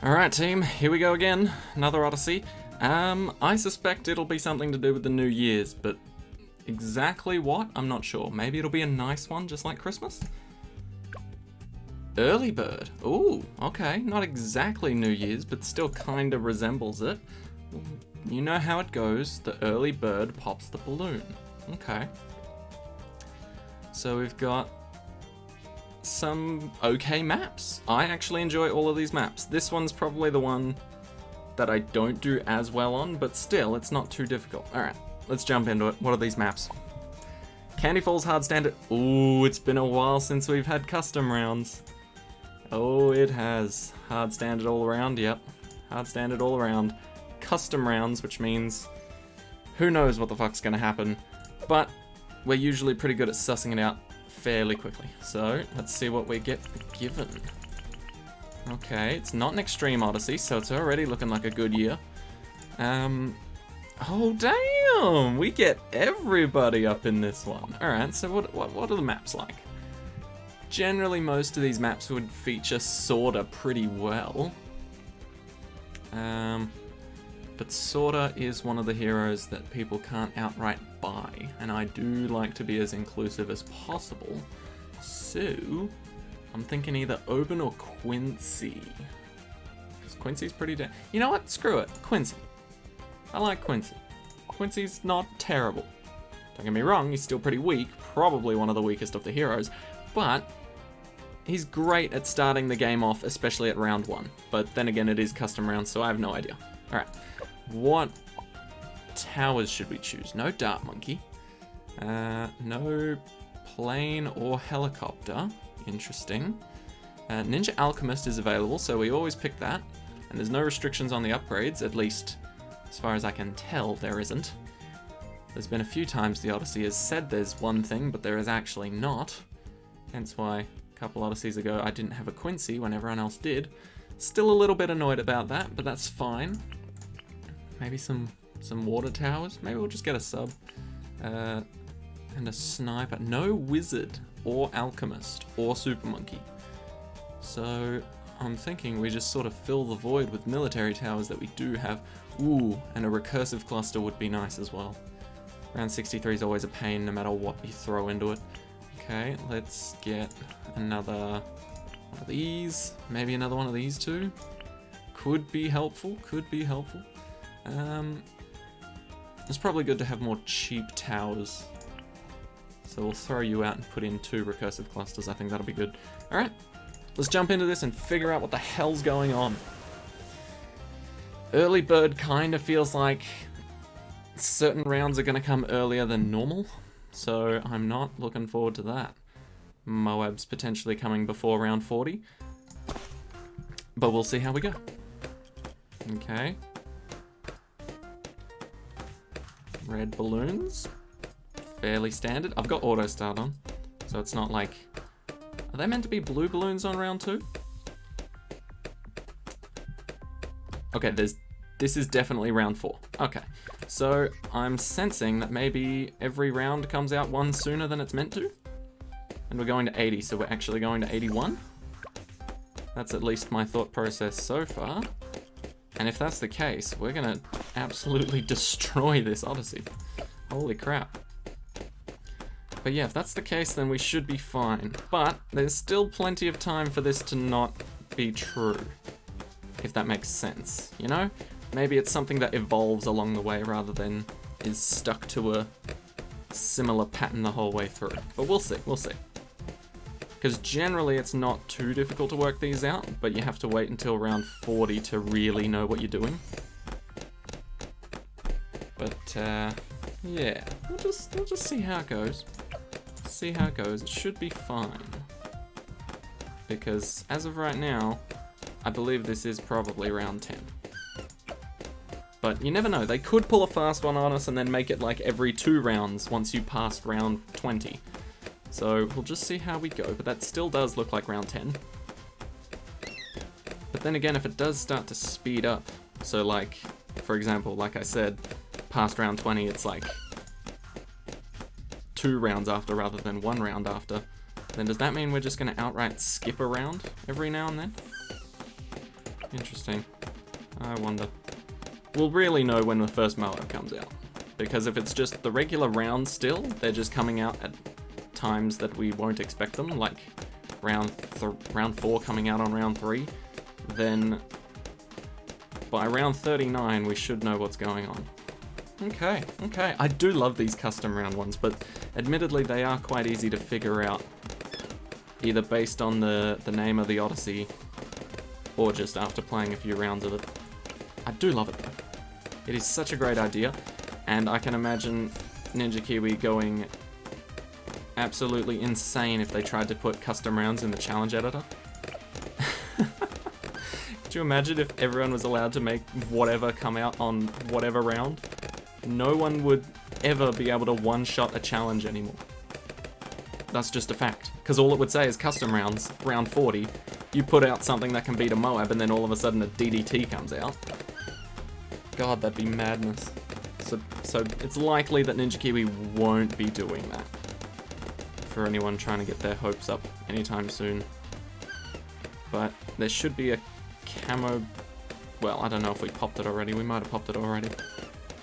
Alright team, here we go again, another Odyssey. I suspect it'll be something to do with the New Year's, but exactly what, I'm not sure. Maybe it'll be a nice one, just like Christmas? Early bird, ooh, okay, not exactly New Year's, but still kinda resembles it. You know how it goes, the early bird pops the balloon. Okay. So we've got some okay maps. I actually enjoy all of these maps. This one's probably the one that I don't do as well on, but still, it's not too difficult. Alright, let's jump into it. What are these maps? Candy Falls Hard Standard. Ooh, it's been a while since we've had custom rounds. Oh, it has. Hard Standard all around, yep. Hard Standard all around. Custom rounds, which means who knows what the fuck's gonna happen, but we're usually pretty good at sussing it out fairly quickly. So let's see what we get given. Okay, it's not an extreme Odyssey, so it's already looking like a good year. Oh damn, we get everybody up in this one. Alright, so what are the maps like? Generally most of these maps would feature sorta pretty well. But sorta is one of the heroes that people can't outright buy, and I do like to be as inclusive as possible. So, I'm thinking either Oban or Quincy. Because Quincy's pretty you know what? Screw it. Quincy. I like Quincy. Quincy's not terrible. Don't get me wrong, he's still pretty weak, probably one of the weakest of the heroes, but he's great at starting the game off, especially at round 1. But then again, it is custom rounds, so I have no idea. Alright. What towers should we choose? No Dart Monkey. No plane or helicopter. Interesting. Ninja Alchemist is available, so we always pick that. And there's no restrictions on the upgrades, at least as far as I can tell, there isn't. There's been a few times the Odyssey has said there's one thing, but there is actually not. Hence why a couple Odysseys ago I didn't have a Quincy when everyone else did. Still a little bit annoyed about that, but that's fine. Maybe some water towers. Maybe we'll just get a sub. And a sniper. No wizard or alchemist or super monkey. So I'm thinking we just sort of fill the void with military towers that we do have. Ooh, and a recursive cluster would be nice as well. Round 63 is always a pain no matter what you throw into it. Okay, let's get another one of these. Maybe another one of these too. Could be helpful, could be helpful. It's probably good to have more cheap towers. So we'll throw you out and put in 2 recursive clusters. I think that'll be good. Alright, let's jump into this and figure out what the hell's going on. Early bird kind of feels like certain rounds are going to come earlier than normal. So I'm not looking forward to that. MOAB's potentially coming before round 40. But we'll see how we go. Okay. Red balloons. Fairly standard. I've got auto start on, so it's not like... Are they meant to be blue balloons on round 2? Okay, this is definitely round 4. Okay, so I'm sensing that maybe every round comes out one sooner than it's meant to. And we're going to 80, so we're actually going to 81. That's at least my thought process so far. And if that's the case, we're gonna absolutely destroy this Odyssey. Holy crap. But yeah, if that's the case, then we should be fine. But there's still plenty of time for this to not be true. If that makes sense, you know? Maybe it's something that evolves along the way rather than is stuck to a similar pattern the whole way through. But we'll see, we'll see. Because generally it's not too difficult to work these out, but you have to wait until round 40 to really know what you're doing. But yeah, we'll just see how it goes. See how it goes. It should be fine. Because as of right now, I believe this is probably round 10. But you never know, they could pull a fast one on us and then make it like every 2 rounds once you passed round 20. So we'll just see how we go, but that still does look like round 10. But then again, if it does start to speed up, so like, for example, like I said, past round 20, it's like 2 rounds after rather than 1 round after, then does that mean we're just going to outright skip a round every now and then? Interesting. I wonder. We'll really know when the first MOAB comes out. Because if it's just the regular rounds still, they're just coming out at times that we won't expect them, like round 4 coming out on round 3, then by round 39 we should know what's going on. Okay. I do love these custom round ones, but admittedly they are quite easy to figure out, either based on the name of the Odyssey, or just after playing a few rounds of it. I do love it though. It is such a great idea, and I can imagine Ninja Kiwi going absolutely insane if they tried to put custom rounds in the challenge editor. Could you imagine if everyone was allowed to make whatever come out on whatever round? No one would ever be able to one-shot a challenge anymore. That's just a fact. Because all it would say is custom rounds, round 40, you put out something that can beat a MOAB, and then all of a sudden a DDT comes out. God, that'd be madness. So it's likely that Ninja Kiwi won't be doing that. For anyone trying to get their hopes up anytime soon. But there should be a camo... Well, I don't know if we popped it already. We might have popped it already.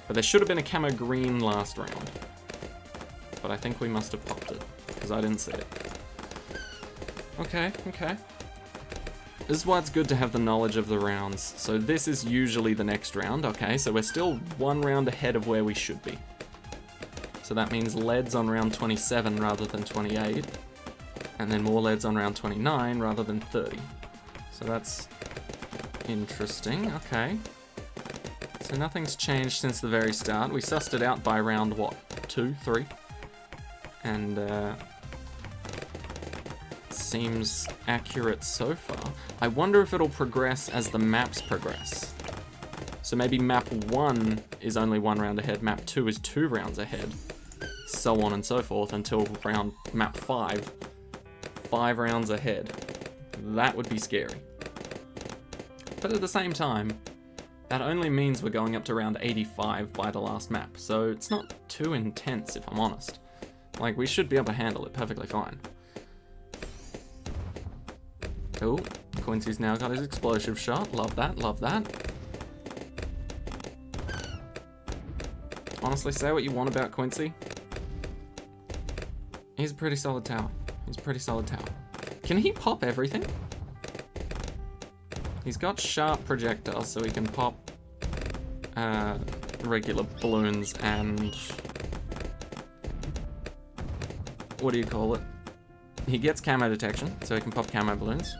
But there should have been a camo green last round. But I think we must have popped it, because I didn't see it. Okay. This is why it's good to have the knowledge of the rounds. So this is usually the next round. Okay, so we're still 1 round ahead of where we should be. So that means leads on round 27 rather than 28. And then more leads on round 29 rather than 30. So that's interesting. Okay. So nothing's changed since the very start. We sussed it out by round, what, 2, 3? And seems accurate so far. I wonder if it'll progress as the maps progress. So maybe map 1 is only 1 round ahead, map 2 is 2 rounds ahead, so on and so forth until map 5 rounds ahead. That would be scary. But at the same time, that only means we're going up to round 85 by the last map, so it's not too intense if I'm honest. Like, we should be able to handle it perfectly fine. Oh, Quincy's now got his explosive shot. Love that, love that. Honestly, say what you want about Quincy. He's a pretty solid tower. Can he pop everything? He's got sharp projectiles, so he can pop regular balloons and... what do you call it? He gets camo detection, so he can pop camo balloons.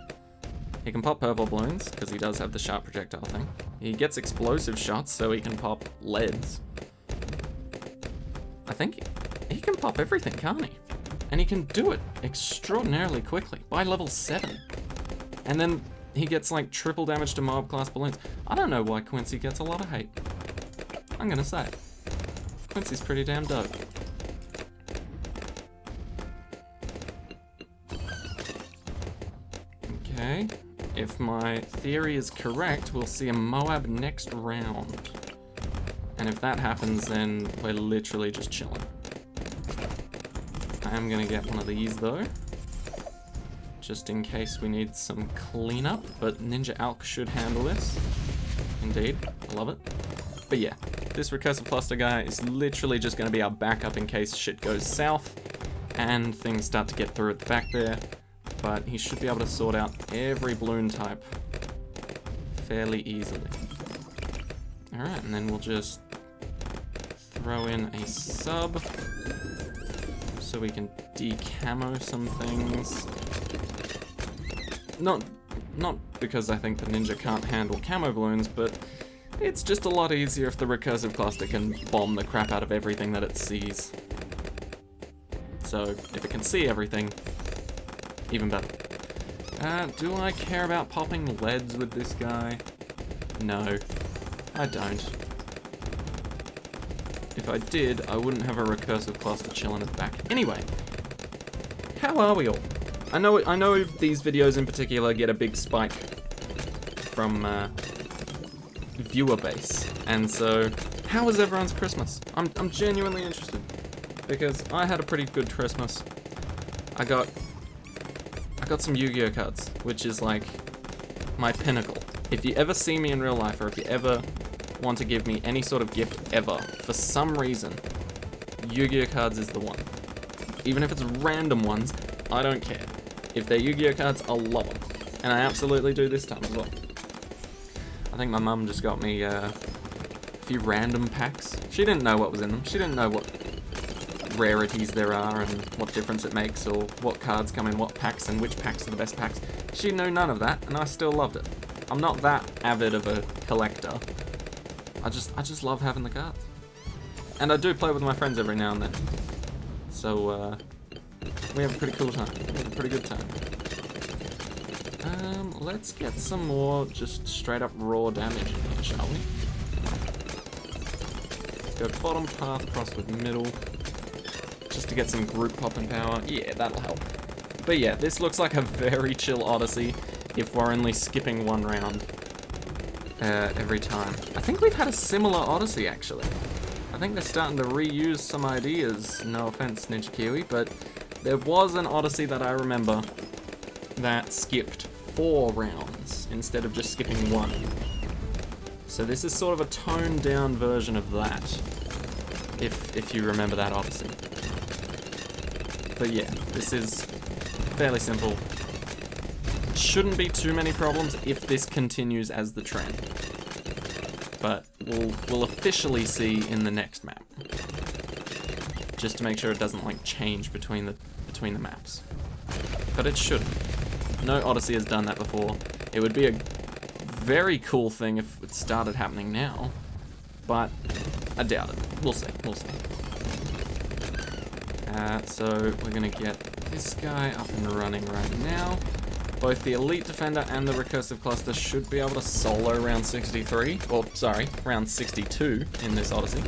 He can pop purple balloons, because he does have the sharp projectile thing. He gets explosive shots, so he can pop leads. I think he can pop everything, can't he? And he can do it extraordinarily quickly, by level 7. And then he gets like triple damage to MOAB class balloons. I don't know why Quincy gets a lot of hate. I'm gonna say it. Quincy's pretty damn dope. Okay, if my theory is correct, we'll see a MOAB next round. And if that happens, then we're literally just chilling. I am gonna get one of these though, just in case we need some cleanup, but Ninja Alk should handle this. Indeed, I love it. But yeah, this recursive cluster guy is literally just gonna be our backup in case shit goes south and things start to get through at the back there. But he should be able to sort out every balloon type fairly easily. Alright, and then we'll just throw in a sub so we can decamo some things. Not because I think the Ninja can't handle camo balloons, but it's just a lot easier if the recursive cluster can bomb the crap out of everything that it sees. So if it can see everything, even better. Do I care about popping leads with this guy? No, I don't. If I did, I wouldn't have a recursive cluster chilling at the back. Anyway, how are we all? I know these videos in particular get a big spike from viewer base, and so how was everyone's Christmas? I'm genuinely interested, because I had a pretty good Christmas. I got some Yu-Gi-Oh cards, which is like my pinnacle if you ever see me in real life, or if you ever want to give me any sort of gift ever, for some reason, Yu-Gi-Oh cards is the one. Even if it's random ones, I don't care. If they're Yu-Gi-Oh cards, I'll love them. And I absolutely do this time as well. I think my mum just got me a few random packs. She didn't know what was in them. She didn't know what rarities there are and what difference it makes, or what cards come in what packs and which packs are the best packs. She knew none of that, and I still loved it. I'm not that avid of a collector. I just love having the cards. And I do play with my friends every now and then. So, we have a pretty cool time. We have a pretty good time. Let's get some more just straight up raw damage in here, shall we? Go bottom path, cross with middle. Just to get some group popping power. Yeah, that'll help. But yeah, this looks like a very chill Odyssey if we're only skipping one round every time. I think we've had a similar Odyssey, actually. I think they're starting to reuse some ideas. No offense, Ninja Kiwi, but there was an Odyssey that I remember that skipped 4 rounds instead of just skipping 1. So this is sort of a toned down version of that, if you remember that Odyssey. But yeah, this is fairly simple. Shouldn't be too many problems if this continues as the trend. But we'll officially see in the next map. Just to make sure it doesn't like change between the maps. But it shouldn't. No Odyssey has done that before. It would be a very cool thing if it started happening now. But I doubt it. We'll see. We'll see. So we're gonna get this guy up and running right now. Both the Elite Defender and the Recursive Cluster should be able to solo round 63, or sorry, round 62 in this Odyssey.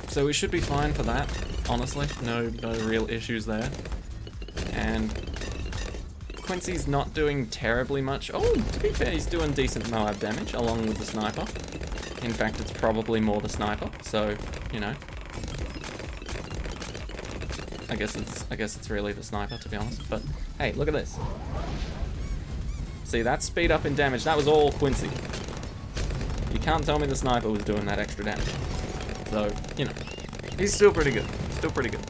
So we should be fine for that, honestly. No real issues there. And Quincy's not doing terribly much. Oh, to be fair, he's doing decent MOAB damage along with the sniper. In fact, it's probably more the sniper, so, you know. I guess it's really the sniper, to be honest. But hey, look at this. See, that speed up in damage, that was all Quincy. You can't tell me the sniper was doing that extra damage. So, you know, he's still pretty good. Still pretty good.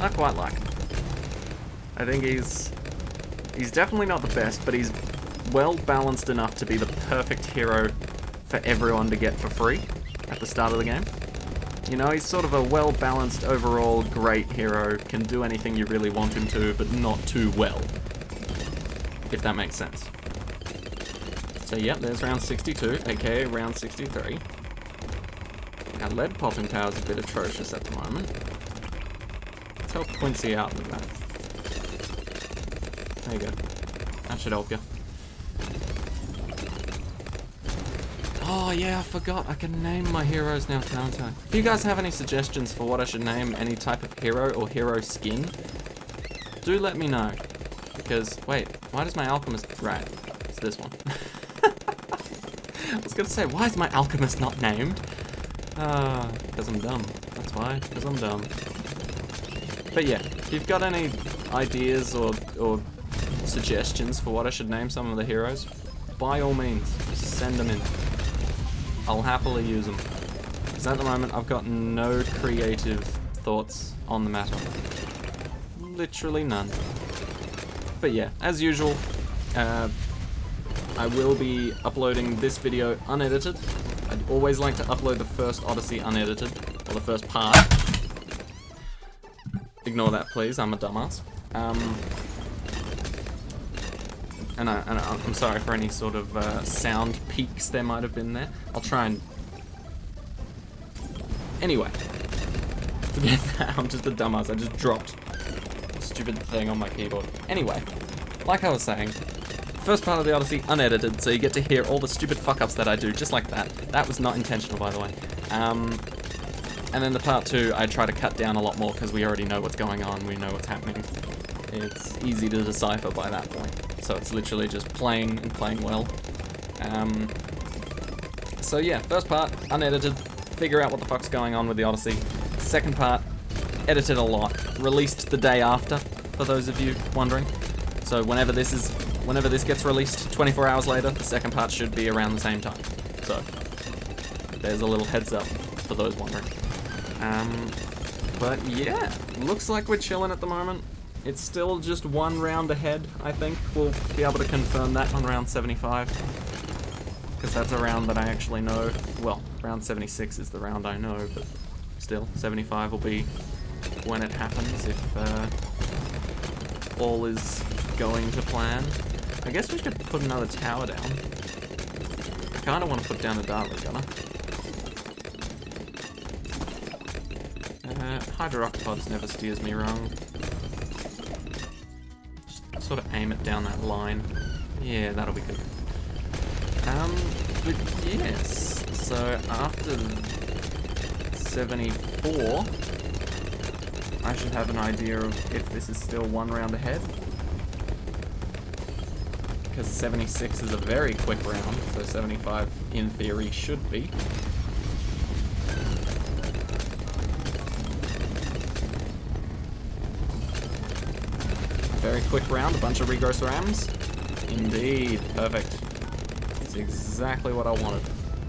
I quite like him. I think he's definitely not the best, but he's well balanced enough to be the perfect hero for everyone to get for free at the start of the game. You know, he's sort of a well-balanced, overall great hero, can do anything you really want him to, but not too well. If that makes sense. So yep, there's round 62, aka round 63. Our lead popping power is a bit atrocious at the moment. Let's help Quincy out with that. There you go. That should help you. Oh yeah, I forgot. I can name my heroes now, can't I? If you guys have any suggestions for what I should name any type of hero or hero skin, do let me know. Because, wait, why does my alchemist... Right, it's this one. I was gonna say, why is my alchemist not named? Because I'm dumb. That's why, because I'm dumb. But yeah, if you've got any ideas or suggestions for what I should name some of the heroes, by all means, send them in. I'll happily use them. Because at the moment, I've got no creative thoughts on the matter. Literally none. But yeah, as usual, I will be uploading this video unedited. I'd always like to upload the first Odyssey unedited, or the first part. Ignore that, please. I'm a dumbass. And I'm sorry for any sort of sound peaks there might have been there. I'll try and... Anyway. Forget that, I'm just a dumbass. I just dropped a stupid thing on my keyboard. Anyway, like I was saying, first part of the Odyssey, unedited, so you get to hear all the stupid fuck-ups that I do, just like that. That was not intentional, by the way. And then the part 2, I try to cut down a lot more, because we already know what's going on, we know what's happening. It's easy to decipher by that point. So it's literally just playing and playing well. So yeah, first part, unedited, figure out what the fuck's going on with the Odyssey. Second part, edited a lot, released the day after, for those of you wondering. So whenever this is whenever this gets released, 24 hours later, the second part should be around the same time. So, there's a little heads up for those wondering. But yeah, looks like we're chilling at the moment. It's still just one round ahead, I think. We'll be able to confirm that on round 75. Because that's a round that I actually know. Well, round 76 is the round I know, but still, 75 will be when it happens if all is going to plan. I guess we should put another tower down. I kind of want to put down a dart gunner. Hydro-octopods never steers me wrong. Just sort of aim it down that line. Yeah, that'll be good. But yes, so after 74, I should have an idea of if this is still one round ahead. Because 76 is a very quick round, so 75 in theory should be. Very quick round, a bunch of regross rams. Indeed, perfect. That's exactly what I wanted.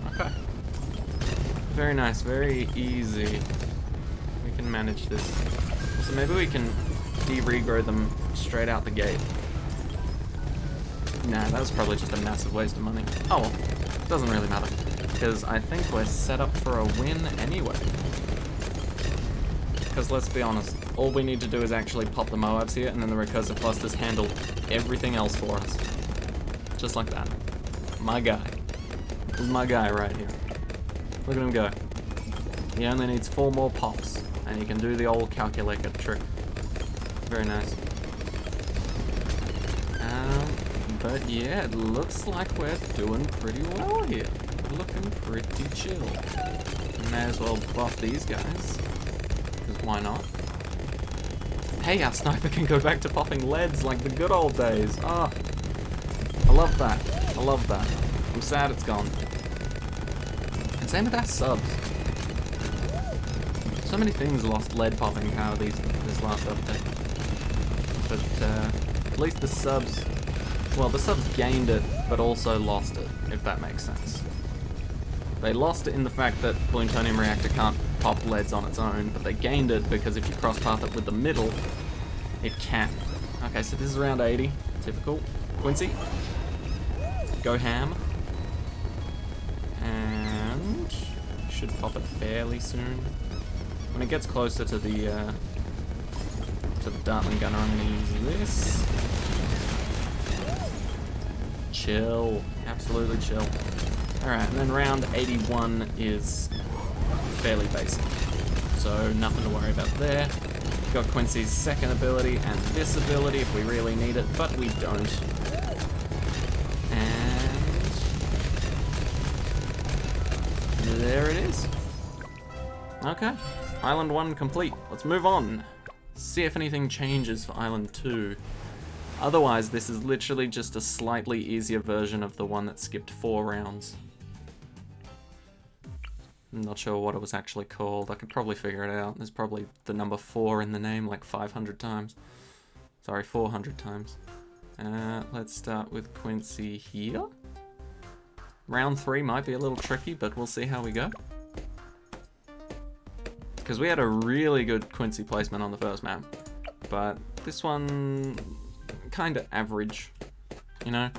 Okay. Very nice, very easy. We can manage this. So maybe we can de-regrow them straight out the gate. Nah, that was probably just a massive waste of money. Oh well, doesn't really matter. Because I think we're set up for a win anyway. Because let's be honest, all we need to do is actually pop the MOABs here, and then the recursive clusters handle everything else for us. Just like that. My guy. This is my guy right here. Look at him go. He only needs 4 more pops, and he can do the old calculator trick. Very nice. But yeah, it looks like we're doing pretty well here. Looking pretty chill. May as well buff these guys. Because why not? Hey, our sniper can go back to popping leads like the good old days. Ah, I love that. I love that. I'm sad it's gone. And same with our subs. So many things lost lead popping power this last update. But at least the subs, well, the subs gained it, but also lost it, if that makes sense. They lost it in the fact that Plutonium Reactor can't pop leads on its own, but they gained it because if you cross-path it with the middle, it can. Okay, so this is round 80. Typical. Quincy. Go ham. And should pop it fairly soon. When it gets closer to the Dartling Gunner, I'm going to use this. Chill. Absolutely chill. Alright, and then round 81 is fairly basic. So nothing to worry about there. Got Quincy's second ability and this ability if we really need it, but we don't. And there it is. Okay, Island 1 complete. Let's move on. See if anything changes for Island 2. Otherwise, this is literally just a slightly easier version of the one that skipped 4 rounds. I'm not sure what it was actually called. I could probably figure it out. There's probably the number 4 in the name like 500 times. Sorry, 400 times. Let's start with Quincy here. Round 3 might be a little tricky, but we'll see how we go. Because we had a really good Quincy placement on the first map. But this one, kind of average, you know?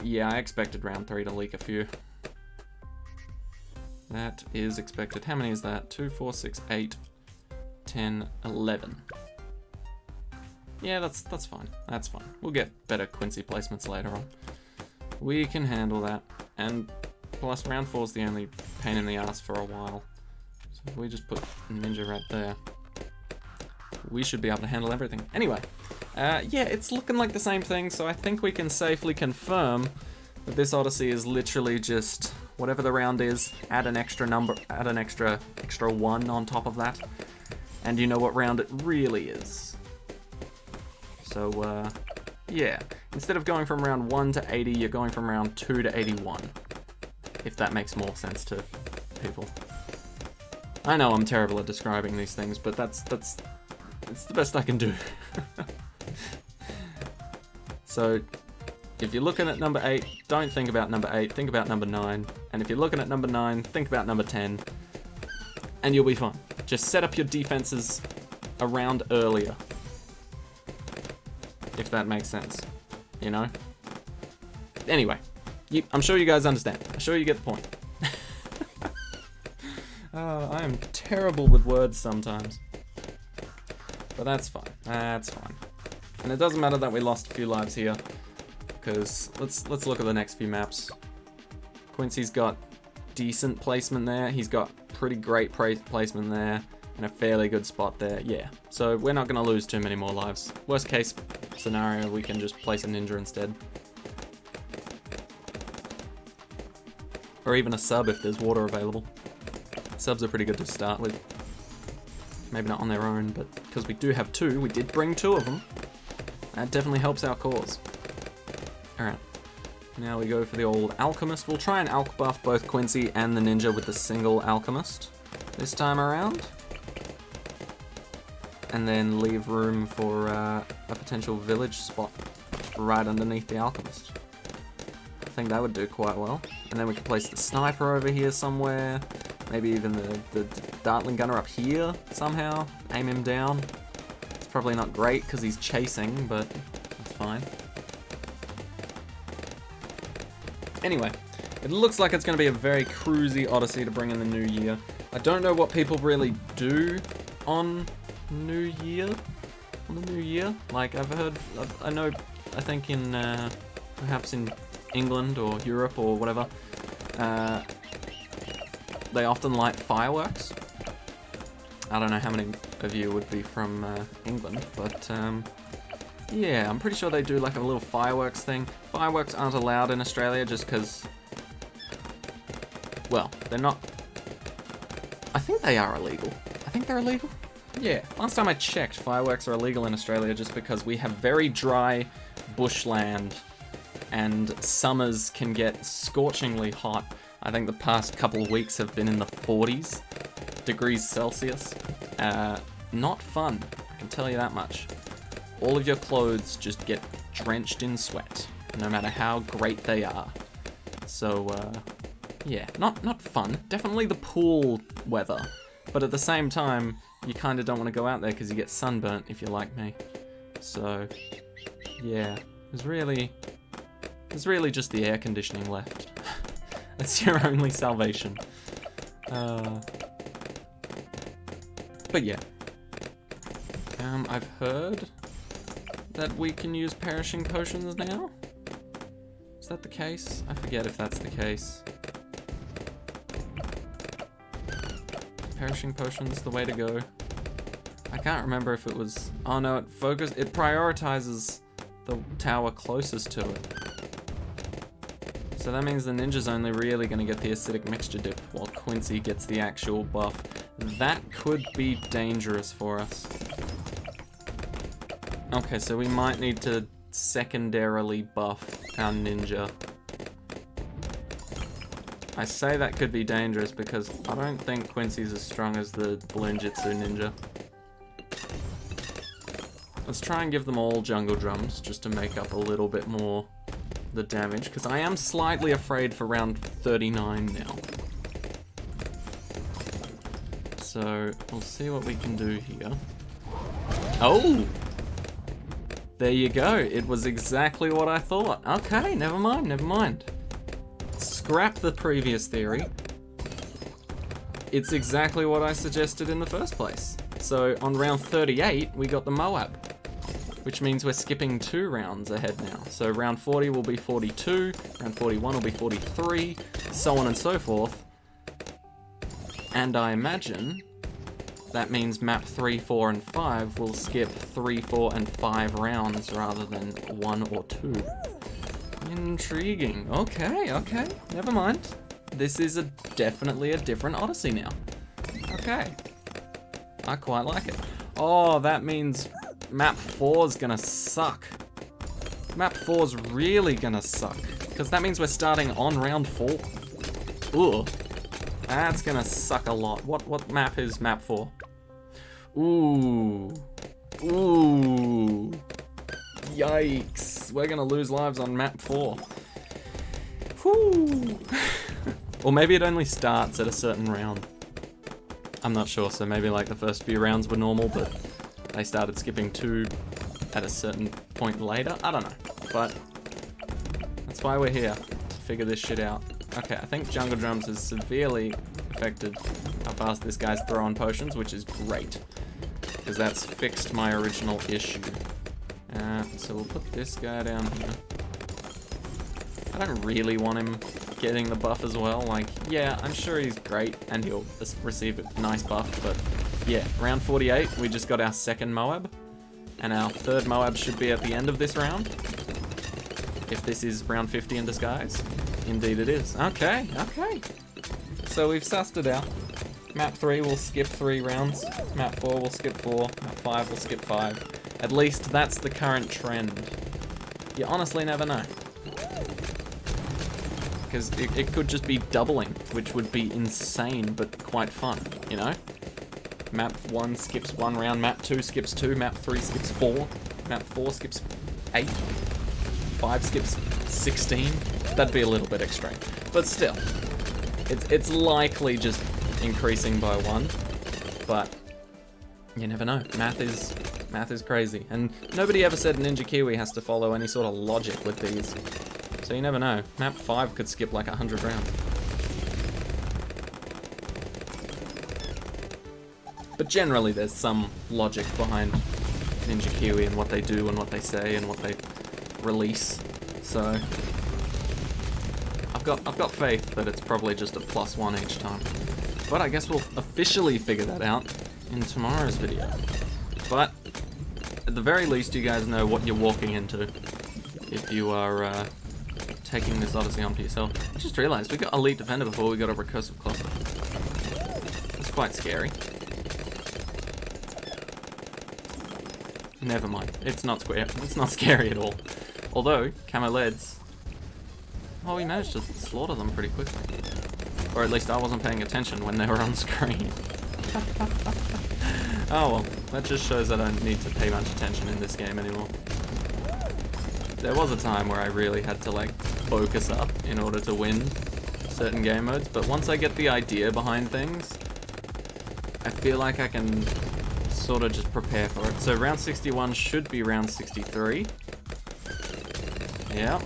Yeah, I expected round 3 to leak a few. That is expected. How many is that? 2, 4, 6, 8, 10, 11. Yeah, that's fine. That's fine. We'll get better Quincy placements later on. We can handle that. And plus, round 4 is the only pain in the ass for a while. So if we just put Ninja right there, we should be able to handle everything. Anyway, yeah, it's looking like the same thing, so I think we can safely confirm that this Odyssey is literally just whatever the round is, add an extra number, add an extra 1 on top of that, and you know what round it really is. So, yeah, instead of going from round 1 to 80, you're going from round 2 to 81, if that makes more sense to people. I know I'm terrible at describing these things, but it's the best I can do. So, If you're looking at number 8, don't think about number 8, think about number 9. And if you're looking at number 9, think about number 10. And you'll be fine. Just set up your defenses around earlier. If that makes sense. You know? Anyway, I'm sure you guys understand. I'm sure you get the point. I am terrible with words sometimes. But that's fine. That's fine. And it doesn't matter that we lost a few lives here. Because let's look at the next few maps. Quincy's got decent placement there. He's got pretty great placement there. And a fairly good spot there. Yeah. So we're not going to lose too many more lives. Worst case scenario, we can just place a ninja instead. Or even a sub if there's water available. Subs are pretty good to start with. Maybe not on their own, but because we do have 2, we did bring 2 of them. That definitely helps our cause. Alright. Now we go for the old Alchemist. We'll try and Alch buff both Quincy and the ninja with the single Alchemist this time around. And then leave room for a potential village spot right underneath the Alchemist. I think that would do quite well. And then we could place the sniper over here somewhere. Maybe even the Dartling gunner up here somehow. Aim him down. It's probably not great because he's chasing, but that's fine. Anyway, it looks like it's going to be a very cruisy Odyssey to bring in the new year. I don't know what people really do on New Year. On the New Year? Like, I think in, perhaps in England or Europe or whatever, they often light fireworks. I don't know how many of you would be from England, but yeah, I'm pretty sure they do like a little fireworks thing. Fireworks aren't allowed in Australia just because, well, they're not. I think they are illegal. I think they're illegal. Yeah, last time I checked, fireworks are illegal in Australia just because we have very dry bushland and summers can get scorchingly hot. I think the past couple of weeks have been in the 40s degrees Celsius. Not fun, I can tell you that much. All of your clothes just get drenched in sweat, no matter how great they are. So, yeah, not fun. Definitely the pool weather. But at the same time, you kind of don't want to go out there because you get sunburnt if you're like me. So, yeah, there's really just the air conditioning left. That's your only salvation. But yeah. I've heard that we can use perishing potions now? Is that the case? I forget if that's the case. Perishing potions the way to go. I can't remember if it was... Oh no, it prioritizes the tower closest to it. So that means the ninja's only really going to get the acidic mixture dip while Quincy gets the actual buff. That could be dangerous for us. Okay, so we might need to secondarily buff our ninja. I say that could be dangerous because I don't think Quincy's as strong as the balloon jitsu ninja. Let's try and give them all jungle drums just to make up a little bit more the damage, because I am slightly afraid for round 39 now. So we'll see what we can do here. Oh! There you go. It was exactly what I thought. Okay, never mind, never mind. Scrap the previous theory. It's exactly what I suggested in the first place. So on round 38, we got the MOAB, which means we're skipping 2 rounds ahead now. So round 40 will be 42, round 41 will be 43, so on and so forth. And I imagine that means map 3, 4, and 5 will skip 3, 4, and 5 rounds rather than 1 or 2. Intriguing. Okay, okay. Never mind. This is definitely a different Odyssey now. Okay. I quite like it. Oh, that means map 4's gonna suck. Map 4's really gonna suck. Because that means we're starting on round 4. Ooh. That's gonna suck a lot. What map is map 4? Ooh. Ooh. Yikes. We're gonna lose lives on map 4. Whew. Or maybe it only starts at a certain round. I'm not sure, so maybe like the first few rounds were normal, but they started skipping 2 at a certain point later. I don't know, but that's why we're here, to figure this shit out. Okay, I think Jungle Drums has severely affected how fast this guy's throwing potions, which is great, because that's fixed my original issue. So we'll put this guy down here. I don't really want him getting the buff as well. Like, yeah, I'm sure he's great, and he'll receive a nice buff, but yeah, round 48, we just got our second MOAB, and our third MOAB should be at the end of this round. If this is round 50 in disguise. Indeed it is. Okay, okay. So we've sussed it out. Map 3 will skip 3 rounds. Map 4 will skip 4. Map 5 will skip 5. At least that's the current trend. You honestly never know. Because it could just be doubling, which would be insane, but quite fun, you know? Map 1 skips 1 round, map 2 skips 2, map 3 skips 4, map 4 skips 8, 5 skips 16. That'd be a little bit extreme. But still, it's likely just increasing by 1, but you never know. Math is crazy, and nobody ever said Ninja Kiwi has to follow any sort of logic with these. So you never know. Map 5 could skip like 100 rounds. But generally there's some logic behind Ninja Kiwi and what they do and what they say and what they release. So I've got faith that it's probably just a +1 each time. But I guess we'll officially figure that out in tomorrow's video. But at the very least you guys know what you're walking into if you are taking this Odyssey on for yourself. I just realized we got Elite Defender before we got a Recursive Cluster. That's quite scary. Never mind. It's not scary at all. Although, Camo Leads, well, we managed to slaughter them pretty quickly. Or at least I wasn't paying attention when they were on screen. Oh well, that just shows that I don't need to pay much attention in this game anymore. There was a time where I really had to like focus up in order to win certain game modes, but once I get the idea behind things, I feel like I can sort of just prepare for it. So round 61 should be round 63. Yeah,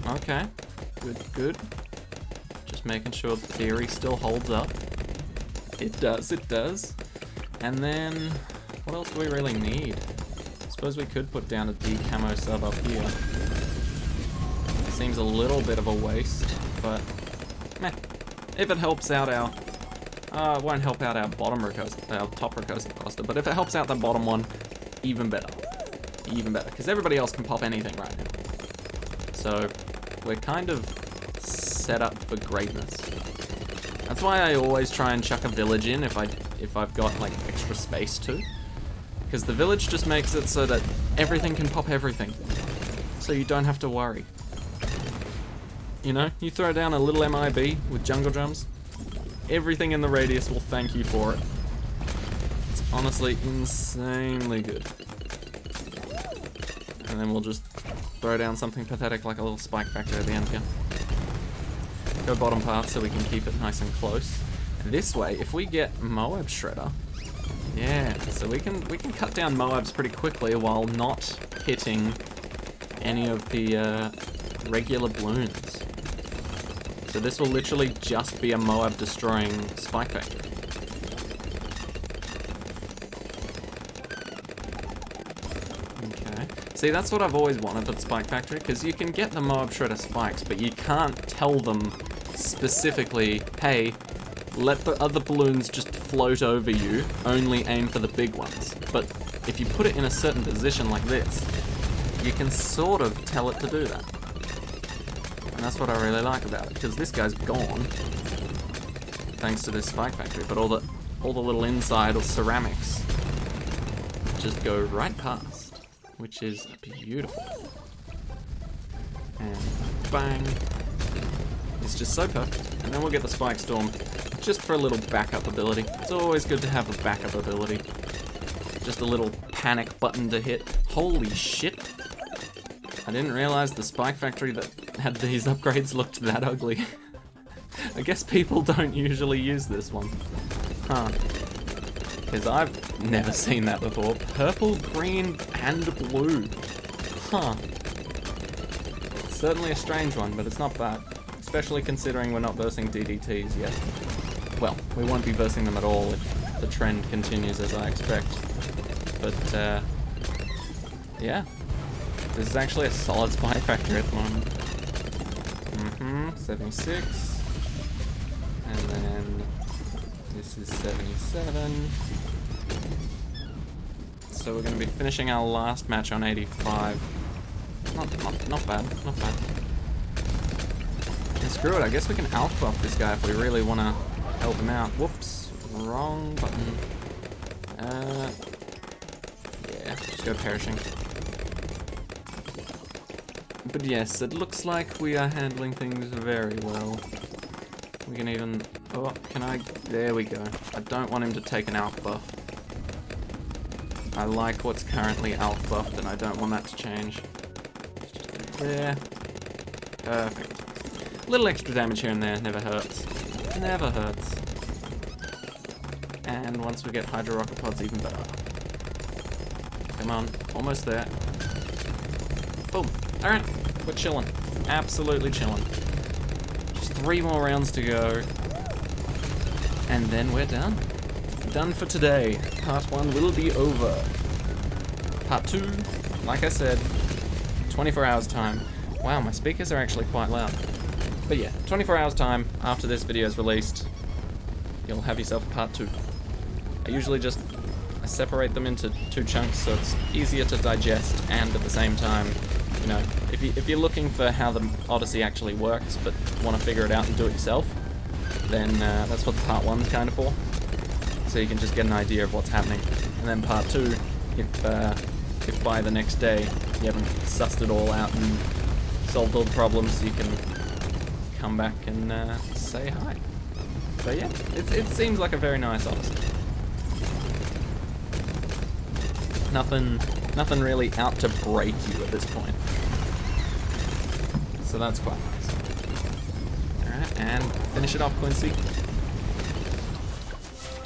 okay. Good. Just making sure the theory still holds up. It does. And then, what else do we really need? I suppose we could put down a D-camo sub up here. Seems a little bit of a waste, but meh. If it helps out our... it won't help out our top recursive cluster, but if it helps out the bottom one, even better. Even better, because everybody else can pop anything right now. So, we're kind of set up for greatness. That's why I always try and chuck a village in if I've got like extra space to. Because the village just makes it so that everything can pop everything. So you don't have to worry. You know, you throw down a little MIB with Jungle Drums, everything in the radius will thank you for it. It's honestly insanely good. And then we'll just throw down something pathetic like a little spike factor at the end here. Go bottom path so we can keep it nice and close. And this way, if we get MOAB Shredder, yeah, so we can cut down MOABs pretty quickly while not hitting any of the regular bloons. So this will literally just be a MOAB destroying spike factory. Okay. See, that's what I've always wanted with Spike Factory, because you can get the MOAB Shredder spikes, but you can't tell them specifically, hey, let the other balloons just float over you, only aim for the big ones. But if you put it in a certain position like this, you can sort of tell it to do that. And that's what I really like about it, because this guy's gone, thanks to this Spike Factory, but all the little inside or ceramics just go right past, which is beautiful. And bang. It's just so perfect. And then we'll get the Spike Storm just for a little backup ability. It's always good to have a backup ability. Just a little panic button to hit. Holy shit. I didn't realize the Spike Factory that had these upgrades looked that ugly. I guess people don't usually use this one. Huh. Because I've never seen that before. Purple, green, and blue. Huh. It's certainly a strange one, but it's not bad. Especially considering we're not versing DDTs yet. Well, we won't be versing them at all if the trend continues as I expect. But, yeah. This is actually a solid Spike Factory at the moment. 76. And then this is 77. So we're going to be finishing our last match on 85. Not bad, not bad. And screw it, I guess we can alpha buff this guy if we really want to help him out. Whoops, wrong button. Yeah, just go perishing. But yes, it looks like we are handling things very well. We can even... Oh, can I... There we go. I don't want him to take an alpha buff. I like what's currently alpha buffed and I don't want that to change. Just there. Perfect. A little extra damage here and there never hurts. Never hurts. And once we get Hydro Rocket Pods, even better. Come on, almost there. Boom. Alright, we're chilling. Absolutely chilling. Just 3 more rounds to go. And then we're done. Done for today. Part 1 will be over. Part 2, like I said, 24 hours time. Wow, my speakers are actually quite loud. But yeah, 24 hours time after this video is released, you'll have yourself a part 2. I usually just separate them into 2 chunks so it's easier to digest, and at the same time, you know, if you're looking for how the Odyssey actually works but want to figure it out and do it yourself, then that's what part 1's kind of for. So you can just get an idea of what's happening. And then part 2, if by the next day you haven't sussed it all out and solved all the problems, you can come back and say hi. So yeah, it seems like a very nice Odyssey. Nothing really out to break you at this point. So that's quite nice. Alright, and finish it off, Quincy.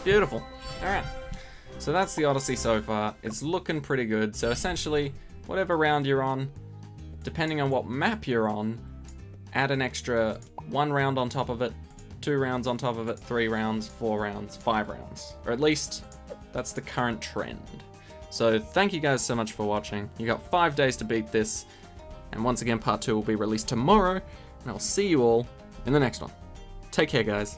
Beautiful. Alright. So that's the Odyssey so far. It's looking pretty good. So essentially, whatever round you're on, depending on what map you're on, add an extra 1 round on top of it, 2 rounds on top of it, 3 rounds, 4 rounds, 5 rounds. Or at least, that's the current trend. So thank you guys so much for watching. You got 5 days to beat this. And once again, part 2 will be released tomorrow. And I'll see you all in the next one. Take care, guys.